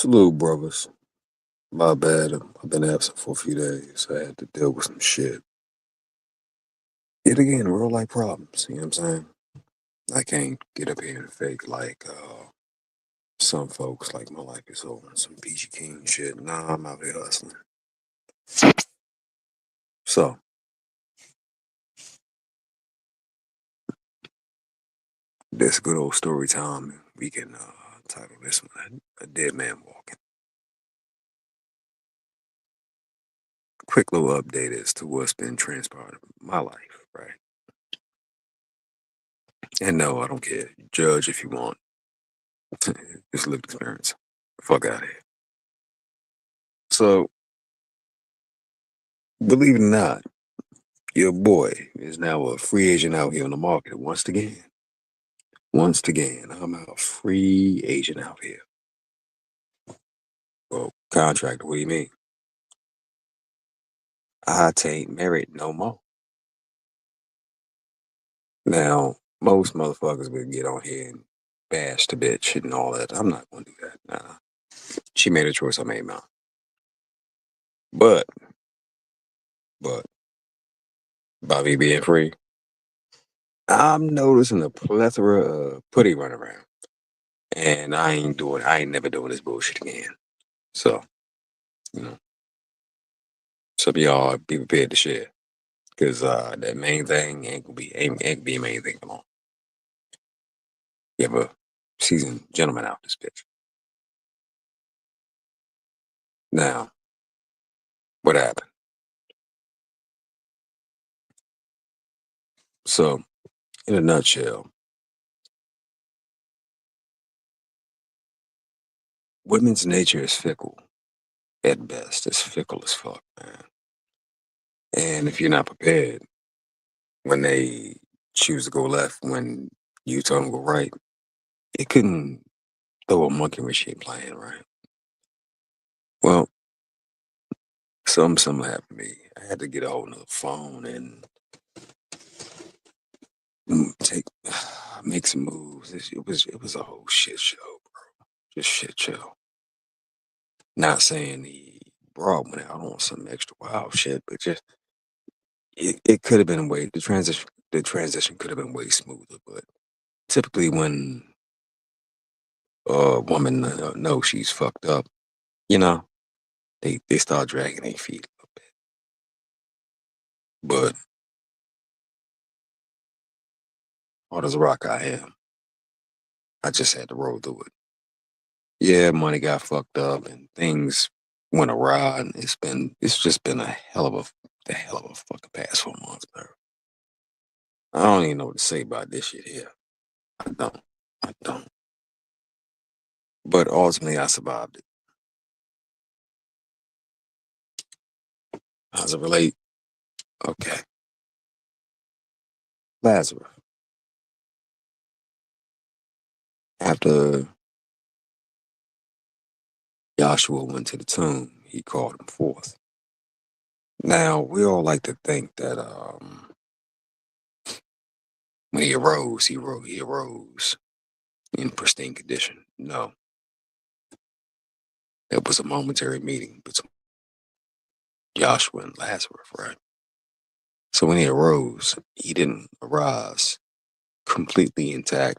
Salute, brothers. My bad. I've been absent for a few days. I had to deal with some shit. Yet again, real life problems. You know what I'm saying? I can't get up here and fake like some folks like my life is over some peachy king shit. Nah, I'm out here hustling. So this good old story time. We can title this one "A Dead Man Walking." Quick little update as to what's been transpiring in my life, right? And no, I don't care. Judge if you want. It's lived experience. Fuck out of here. So, believe it or not, your boy is now a free agent out here on the market once again. Once again, I'm a free agent out here. Well, contractor, what do you mean? I ain't married no more. Now, most motherfuckers would get on here and bash the bitch and all that. I'm not gonna do that. Nah. She made a choice, I made mine. But, but, by me being free, I'm noticing a plethora of putty running around. And I ain't never doing this bullshit again. So, you know, some of y'all be prepared to share. Cause that main thing ain't gonna be a main thing long. You have a seasoned gentleman out this bitch. Now, what happened? So, in a nutshell, women's nature is fickle at best. It's fickle as fuck, man. And if you're not prepared when they choose to go left when you tell them to go right, it couldn't throw a monkey wrench in plan, right? Well, something similar happened to me. I had to get a hold of the phone and take make some moves. It was a whole shit show, bro. Just shit show. Not saying he brought went out on some extra wild shit, but just it could have been way the transition could have been way smoother. But typically when a woman knows she's fucked up, you know, they start dragging their feet a little bit. But hard as a rock I am, I just had to roll through it. Yeah, money got fucked up and things went awry, and it's just been the hell of a fucking past 4 months, bro. I don't even know what to say about this shit here. I don't. I don't. But ultimately, I survived it. How's it relate? Okay. Lazarus. After Joshua went to the tomb, he called him forth. Now, we all like to think that when he arose in pristine condition. No, it was a momentary meeting between Joshua and Lazarus, right? So when he arose, he didn't arise completely intact,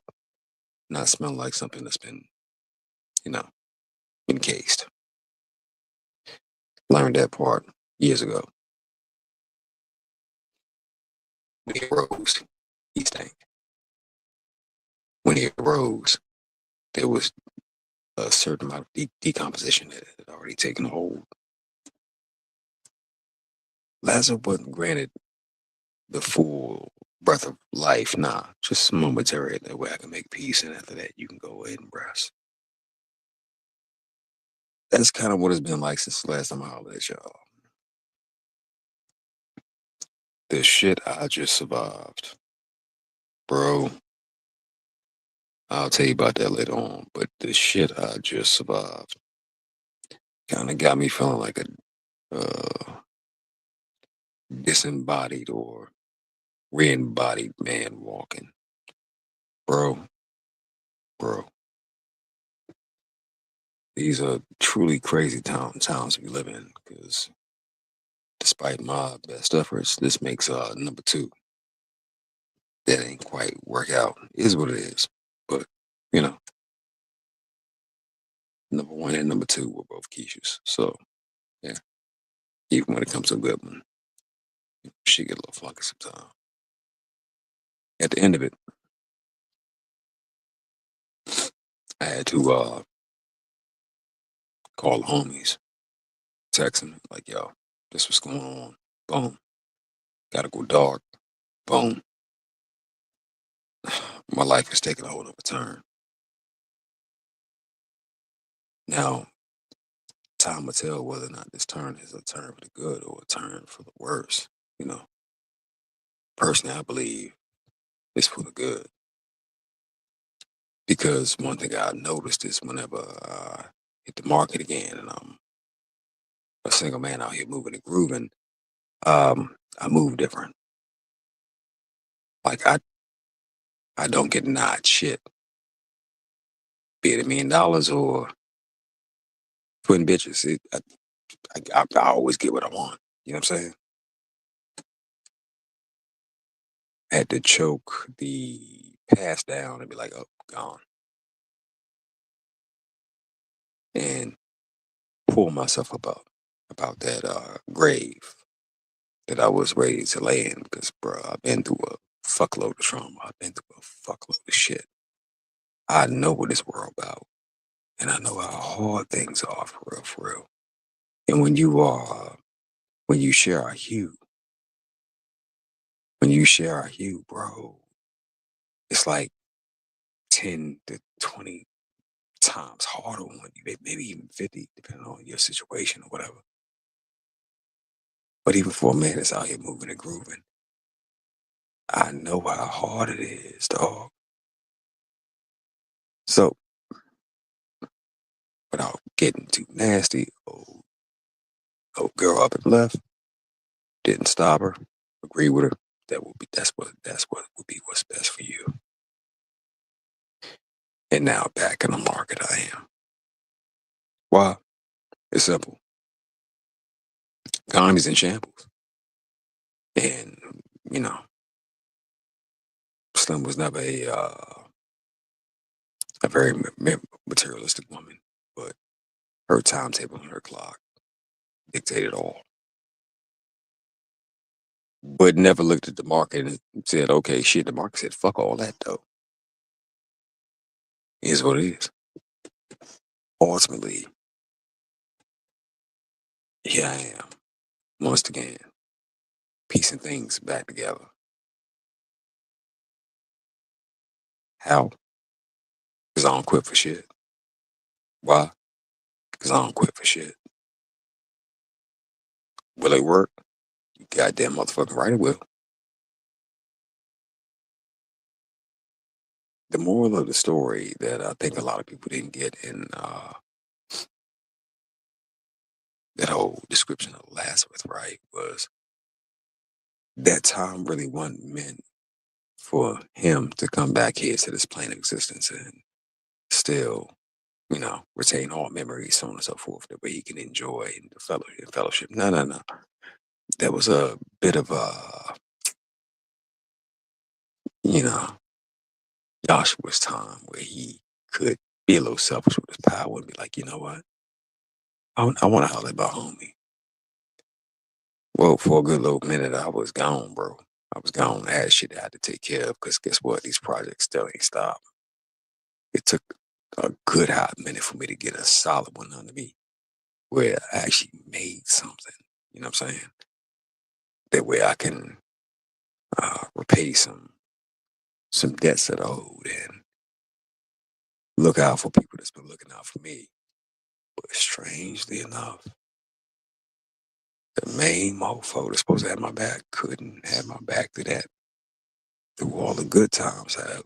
not smell like something that's been, you know, encased. Learned that part years ago. When he arose, he stank. When he arose, there was a certain amount of decomposition that had already taken hold. Lazarus wasn't granted the full breath of life, nah, just momentary. That way I can make peace, and after that, you can go ahead and rest. That's kind of what it's been like since the last time I hollered at y'all. The shit I just survived, bro. I'll tell you about that later on, but the shit I just survived kind of got me feeling like a disembodied or re-embodied man walking, bro, bro. These are truly crazy towns we live in because despite my best efforts, this makes number two. That ain't quite work out. Is what it is. But, you know, number one and number two were both Keisha's. So, yeah, even when it comes to a good one, she get a little funky sometimes. At the end of it, I had to call the homies, text them, like, yo, this what's going on. Boom. Gotta go dark. Boom. My life is taking a whole other turn. Now, time will tell whether or not this turn is a turn for the good or a turn for the worse. You know, personally, I believe it's for the good because one thing I noticed is whenever I hit the market again and I'm a single man out here moving and grooving, I move different. Like I don't get denied shit, be it $1 million or twin bitches. I always get what I want. You know what I'm saying? I had to choke the past down and be like, oh, gone, and pull myself about that grave that I was ready to lay in because, bro, I've been through a fuckload of trauma. I've been through a fuckload of shit. I know what this world about, and I know how hard things are for real, for real. And when you share our hue, when you share our hue, bro, it's like 10 to 20 times harder on you, maybe even 50, depending on your situation or whatever. But even for a man that's out here moving and grooving, I know how hard it is, dog. So, without getting too nasty, old girl up and left, didn't stop her, agree with her. That's what would be what's best for you. And now back in the market I am. Why? It's simple. Economy's in shambles. And, you know, Slim was never a very materialistic woman, but her timetable and her clock dictated all. But never looked at the market and said, okay, shit, the market said, fuck all that though. Is what it is. Ultimately, here I am, once again, piecing things back together. How? Because I don't quit for shit. Why? Because I don't quit for shit. Will it work? You goddamn motherfucking right it will. The moral of the story that I think a lot of people didn't get in that whole description of Lazarus, right, was that time really wasn't meant for him to come back here to this plane of existence and still, retain all memories, so on and so forth, that way he can enjoy the fellowship. No, no, no. That was a bit of you know, Joshua's time where he could be a little selfish with his power and be like, you know what? I want to holler at my homie. Well, for a good little minute, I was gone, bro. I was gone. I had shit I had to take care of because guess what? These projects still ain't stopped. It took a good hot minute for me to get a solid one under me where I actually made something. You know what I'm saying? That way I can repay some debts that I owed and look out for people that's been looking out for me. But strangely enough, the main mofo that's supposed to have my back couldn't have my back through that. Through all the good times, however,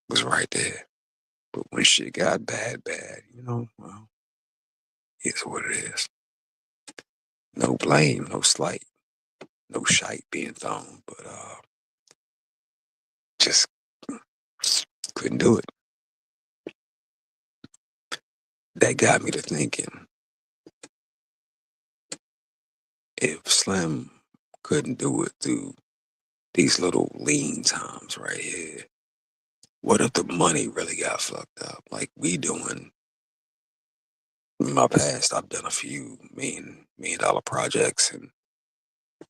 was right there. But when shit got bad, bad, well, it's what it is. No blame, no slight, no shite being thrown, but just couldn't do it. that got me to thinking, if Slim couldn't do it through these little lean times right here, what if the money really got fucked up? Like we doing in my past, I've done a few million dollar projects and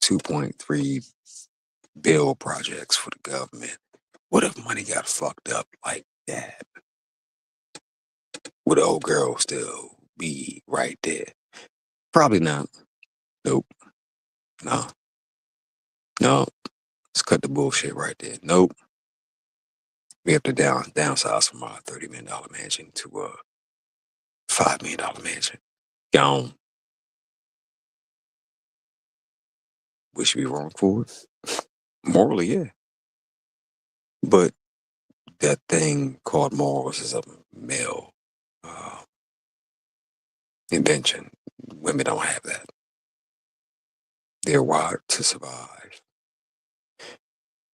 2.3 bill projects for the government. What if money got fucked up like that? Would the old girl still be right there? Probably not. Nope. No. No. Let's cut the bullshit right there. Nope. We have to downsize from our $30 million mansion to a $5 million mansion. Gone. Would she be wrong for it? Morally, yeah. But that thing called morals is a male uh, invention. Women don't have that. They're wired to survive.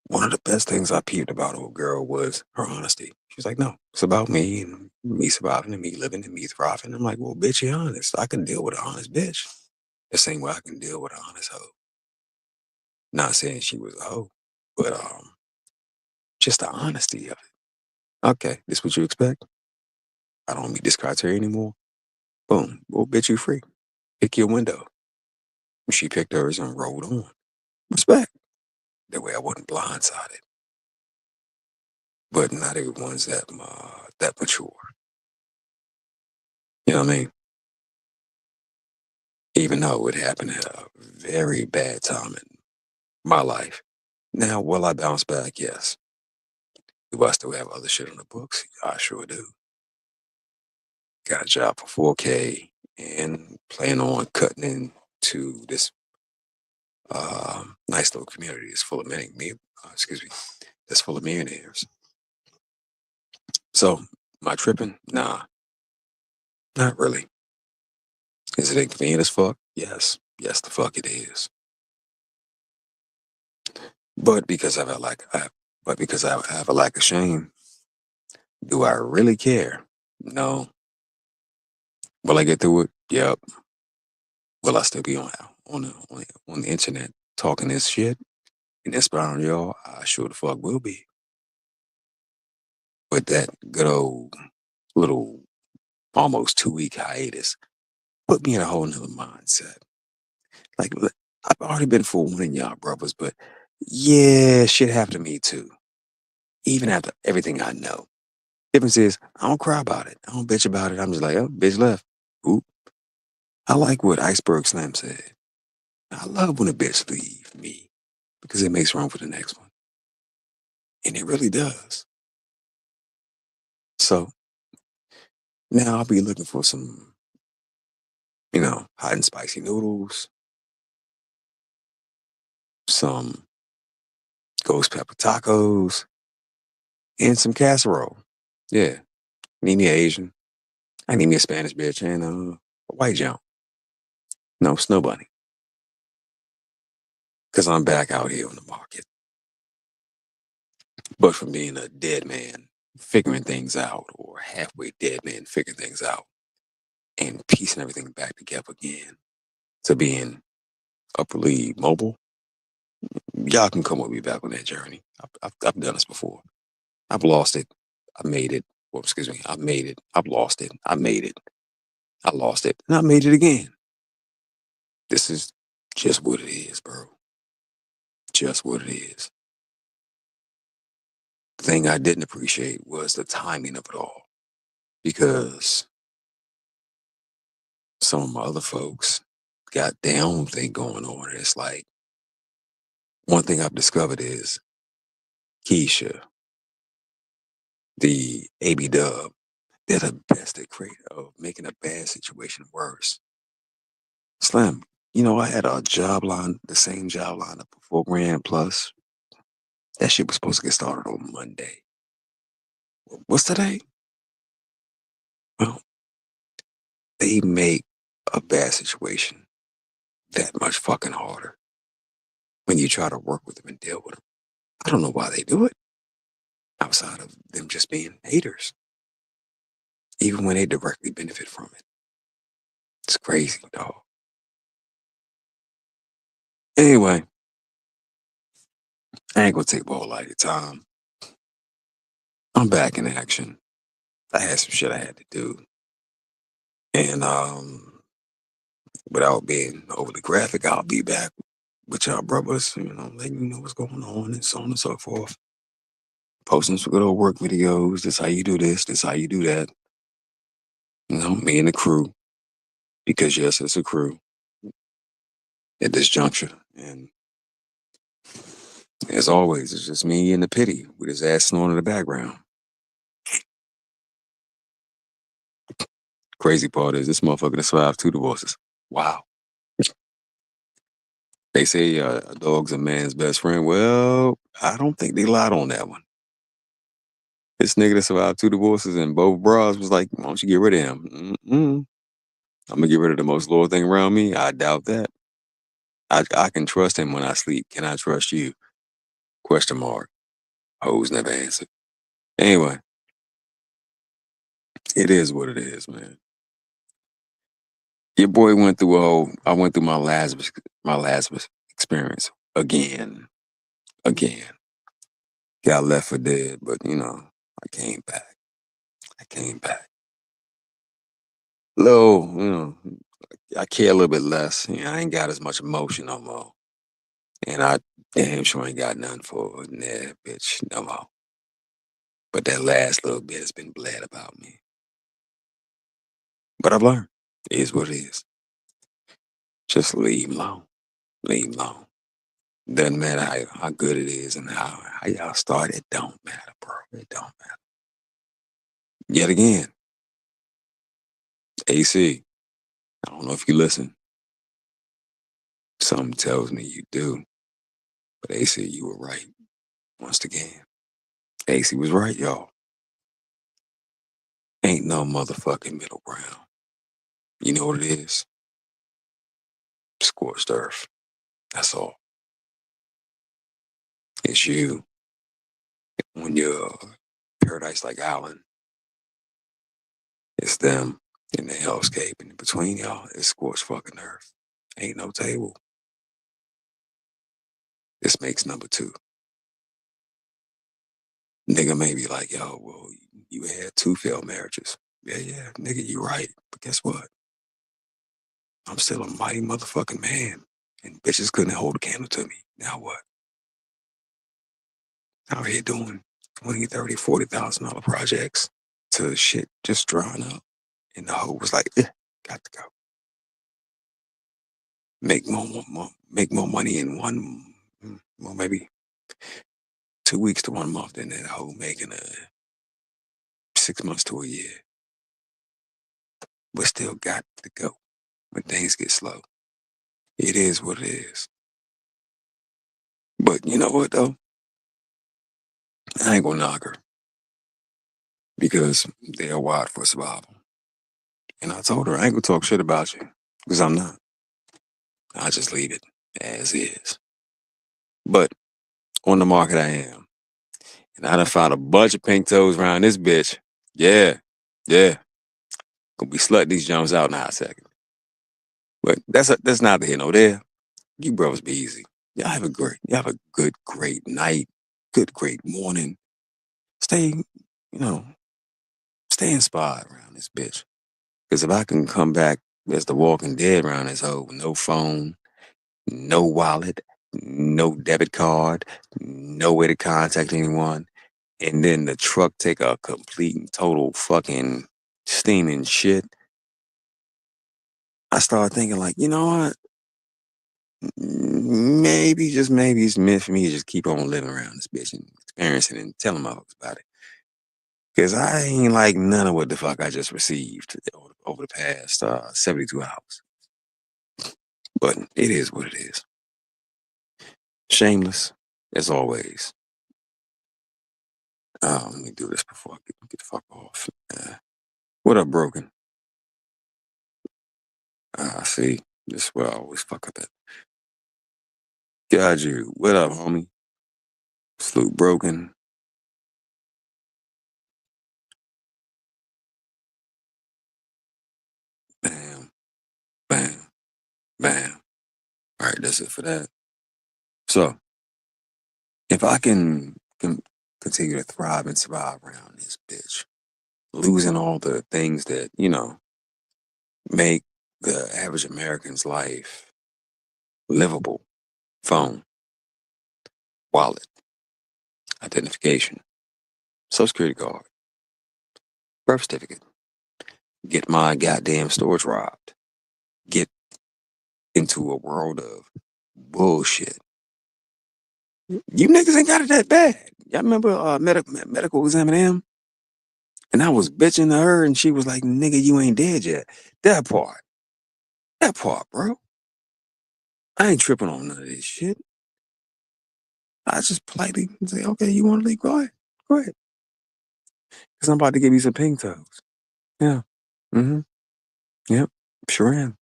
One of the best things I peeped about old girl was her honesty. She was like, no, it's about me and me surviving and me living and me thriving. I'm like, well, bitch, you're honest. I can deal with an honest bitch the same way I can deal with an honest hoe. Not saying she was a hoe, but just the honesty of it. Okay, this what you expect? I don't meet this criteria anymore. Boom. Well, bitch, you free. Pick your window. She picked hers and rolled on. Respect. That way I wasn't blindsided. But not everyone's that mature. You know what I mean? Even though it happened at a very bad time in my life. Now, will I bounce back? Yes. Do I still have other shit on the books? I sure do. Got a job for 4K and plan on cutting into this nice little community that's full of excuse me, that's full of millionaires. So, am I tripping? Nah, not really. Is it inconvenient as fuck? Yes. Yes, the fuck it is. But because I have a lack, but because I have a lack of shame, do I really care? No. Will I get through it? Yep. Will I still be on the internet talking this shit and inspiring y'all? I sure the fuck will be. But that good old little almost 2 week hiatus put me in a whole nother mindset. Like I've already been forewarning y'all brothers, but yeah, shit happened to me too. Even after everything I know. Difference is I don't cry about it. I don't bitch about it. I'm just like, oh, bitch left. Oop. I like what Iceberg Slim said. I love when a bitch leave me because it makes room for the next one. And it really does. So now I'll be looking for some, hot and spicy noodles, some ghost pepper tacos, and some casserole. Yeah. Need me an Asian. I need me a Spanish bitch and a white jump. No, snow bunny. Because I'm back out here on the market. But from being a dead man, figuring things out, or halfway dead man, figuring things out, and piecing everything back together again, to being upperly mobile, y'all can come with me back on that journey. I've done this before. I've lost it. I made it. Well, excuse me. I made it. I've lost it. I made it. I lost it. And I made it again. This is just what it is, bro. Just what it is. The thing I didn't appreciate was the timing of it all. Because some of my other folks got their own thing going on. And it's like, one thing I've discovered is Keisha, the AB Dub, they're the best at making a bad situation worse. Slim, I had a job line, the same job line up for 4 grand plus. That shit was supposed to get started on Monday. What's today? Well, they make a bad situation that much fucking harder when you try to work with them and deal with them. I don't know why they do it outside of them just being haters. even when they directly benefit from it. It's crazy, dog. Anyway, I ain't gonna take up a whole lot of your time. I'm back in action. I had some shit I had to do. And without being overly graphic, I'll be back with y'all brothers, letting you know what's going on and so on and so forth. Posting some good old work videos. This how you do this how you do that. Me and the crew. Because yes, it's a crew at this juncture. And as always, it's just me and the pity with his ass snoring in the background. Crazy part is this motherfucker to survive 2 divorces. Wow. They say a dog's a man's best friend. Well, I don't think they lied on that one. This nigga that survived 2 divorces and both bras was like, why don't you get rid of him? Mm-mm. I'm gonna get rid of the most loyal thing around me. I doubt that. I can trust him when I sleep. Can I trust you? Question mark. Hoes never answered. Anyway, it is what it is, man. Your boy went through I went through my Lazarus experience again. Again. Got left for dead, but I came back. I came back. Little, I care a little bit less. I ain't got as much emotion no more. And I damn sure ain't got nothing for that bitch no more. But that last little bit has been bled about me. But I've learned. It is what it is. Just leave him alone. Leave him alone. Doesn't matter how good it is and how y'all start. It don't matter, bro. It don't matter. Yet again, AC, I don't know if you listen. Something tells me you do. But AC, you were right. Once again. AC was right, y'all. Ain't no motherfucking middle ground. You know what it is? Scorched earth. That's all. It's you when you're paradise like Island. It's them in the hellscape. And between y'all, it's scorched fucking earth. Ain't no table. This makes number 2. Nigga may be like, yo, well, you had 2 failed marriages. Yeah, nigga, you right. But guess what? I'm still a mighty motherfucking man. And bitches couldn't hold a candle to me. Now what? Out here doing 20, 30, $40,000 projects to shit just drying up. And the hoe was like, got to go. Make more money in well, maybe 2 weeks to 1 month than that hoe making 6 months to a year. But still got to go when things get slow. It is what it is. But you know what though? I ain't gonna knock her because they're wired for survival. And I told her I ain't gonna talk shit about you because I'm not. I just leave it as is. But on the market I am. And I done found a bunch of pink toes around this bitch. Yeah. Yeah. Gonna be slutting these Jones out in a hot second. But that's neither here nor there. You bros be easy. You have a good, great night. Good, great morning. Stay, you know, stay inspired around this bitch. Because if I can come back as the walking dead around this hoe, no phone, no wallet, no debit card, no way to contact anyone, and then the truck take a complete and total fucking steaming shit, I started thinking like, you know what? Maybe, just maybe it's meant for me to just keep on living around this bitch and experiencing and telling my folks about it. Cause I ain't like none of what the fuck I just received over the past 72 hours. But it is what it is. Shameless, as always. Let me do this before I get the fuck off. What up, Broken? See, this is where I always fuck up at. Got you. What up, homie? Salute, Broken. Bam. Bam. All right, that's it for that. So, if I can continue to thrive and survive around this bitch, losing all the things that, make the average American's life livable: phone, wallet, identification, social security card, birth certificate, get my goddamn storage robbed, get into a world of bullshit. You niggas ain't got it that bad. Y'all remember medical examiner? And I was bitching to her, and she was like, "Nigga, you ain't dead yet." That part, that part, bro. I ain't tripping on none of this shit. I just politely say, "Okay, you want to leave? Go ahead, go ahead." Cause I'm about to give you some pink toes. Yeah. Mm-hmm. Yep. Sure am.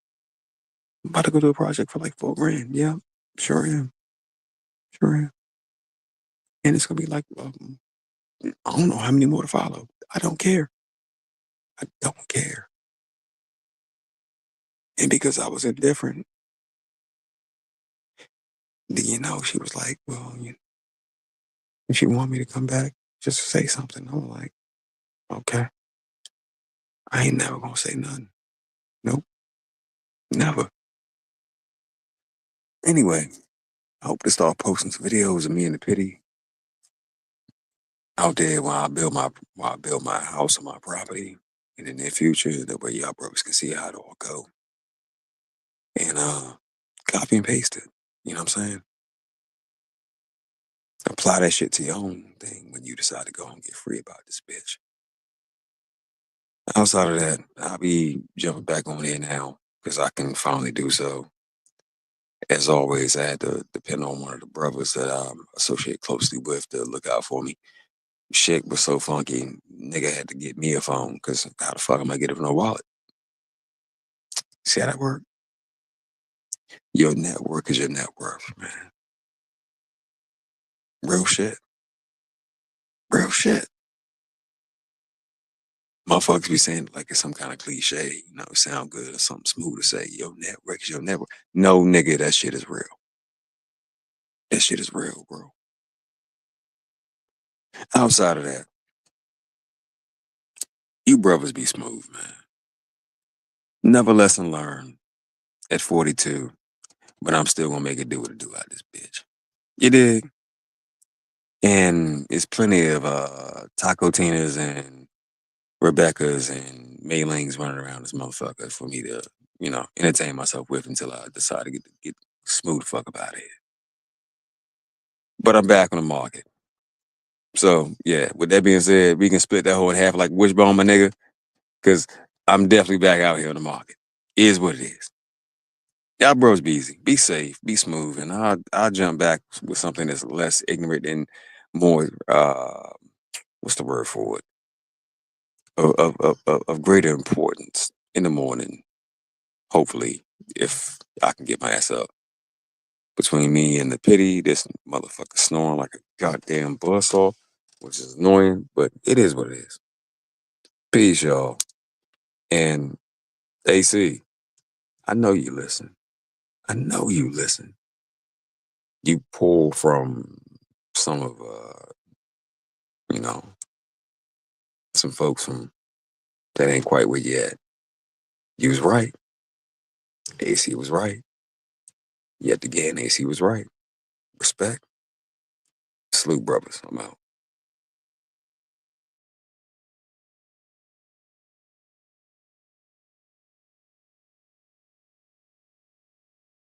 I'm about to go do a project for like $4 grand. Yeah. Sure am. Sure am. And it's gonna be like, I don't know how many more to follow. I don't care. I don't care. And because I was indifferent, she was like, "Well, if you want me to come back, just say something." I'm like, "Okay." I ain't never gonna say nothing. Nope. Never. Anyway, I hope to start posting some videos of me and the pity out there while I build my house on my property in the near future. That way y'all brothers can see how it all go. And copy and paste it. You know what I'm saying? Apply that shit to your own thing when you decide to go and get free about this bitch. Outside of that, I'll be jumping back on there now because I can finally do so. As always, I had to depend on one of the brothers that I associate closely with to look out for me. Shit was so funky, nigga had to get me a phone because how the fuck am I get it with no wallet? See how that work? Your network is your net worth, man. Real shit. Real shit. Motherfuckers be saying it like it's some kind of cliche, sound good or something smooth to say. Your network is your network. No, nigga, that shit is real. That shit is real, bro. Outside of that, you brothers be smooth, man. Never lesson learned at 42, but I'm still gonna make it do what it do out this bitch. You dig? And it's plenty of Taco Tinas and Rebecca's and Maylings running around this motherfucker for me to, entertain myself with until I decide to get smooth the fuck up out of here. But I'm back on the market. So yeah, with that being said, we can split that whole in half like wishbone, my nigga, because I'm definitely back out here on the market. Is what it is. Y'all bros be easy, be safe, be smooth, and I'll jump back with something that's less ignorant and more what's the word for it? Of greater importance in the morning. Hopefully, if I can get my ass up. Between me and the pity, this motherfucker snoring like a goddamn buzzsaw, which is annoying, but it is what it is. Peace, y'all. And AC, I know you listen. I know you listen. You pull from some of you know, some folks from that ain't quite where you at. You was right. AC was right. Yet again, AC was right. Respect. Salute, brothers. I'm out.